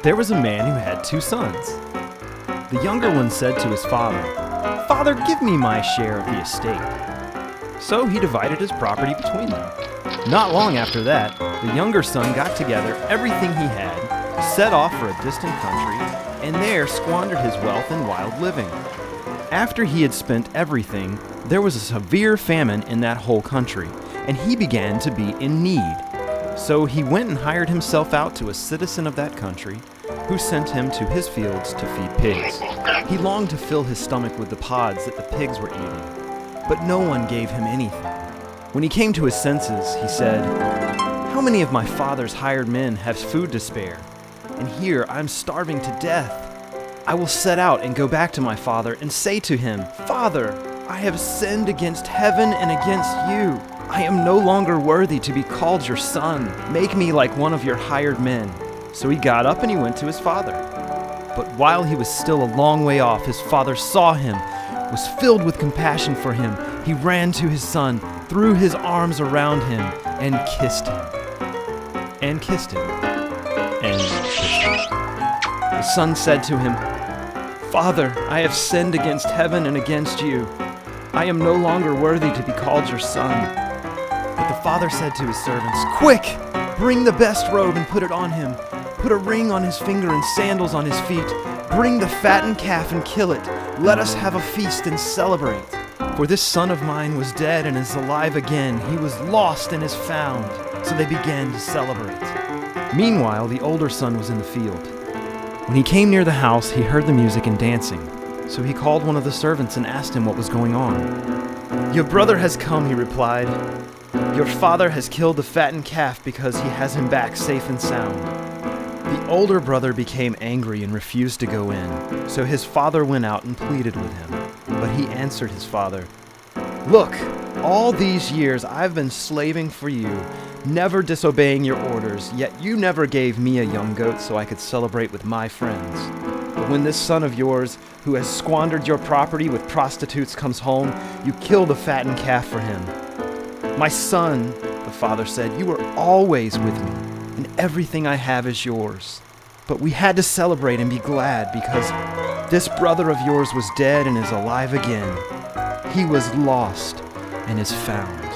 There was a man who had 2 sons. The younger one said to his father, "Father, give me my share of the estate." So he divided his property between them. Not long after that, the younger son got together everything he had, set off for a distant country, and there squandered his wealth in wild living. After he had spent everything, there was a severe famine in that whole country, and he began to be in need. So he went and hired himself out to a citizen of that country, who sent him to his fields to feed pigs. He longed to fill his stomach with the pods that the pigs were eating, but no one gave him anything. When he came to his senses, he said, "How many of my father's hired men have food to spare? And here I'm starving to death. I will set out and go back to my father and say to him, 'Father, I have sinned against heaven and against you. I am no longer worthy to be called your son. Make me like one of your hired men.' So he got up and he went to his father. But while he was still a long way off, his father saw him, was filled with compassion for him. He ran to his son, threw his arms around him, and kissed him. And kissed him. And kissed him. The son said to him, 'Father, I have sinned against heaven and against you. I am no longer worthy to be called your son.' But the father said to his servants, 'Quick! Bring the best robe and put it on him. Put a ring on his finger and sandals on his feet. Bring the fattened calf and kill it. Let us have a feast and celebrate. For this son of mine was dead and is alive again. He was lost and is found.' So they began to celebrate. Meanwhile, the older son was in the field. When he came near the house, he heard the music and dancing. So he called one of the servants and asked him what was going on. 'Your brother has come,' he replied. 'Your father has killed the fattened calf because he has him back safe and sound.' The older brother became angry and refused to go in. So his father went out and pleaded with him. But he answered his father, 'Look, all these years I've been slaving for you, never disobeying your orders, yet you never gave me a young goat so I could celebrate with my friends. But when this son of yours, who has squandered your property with prostitutes, comes home, you kill the fattened calf for him.' 'My son,' the father said, 'you were always with me, and everything I have is yours. But we had to celebrate and be glad because this brother of yours was dead and is alive again. He was lost and is found.'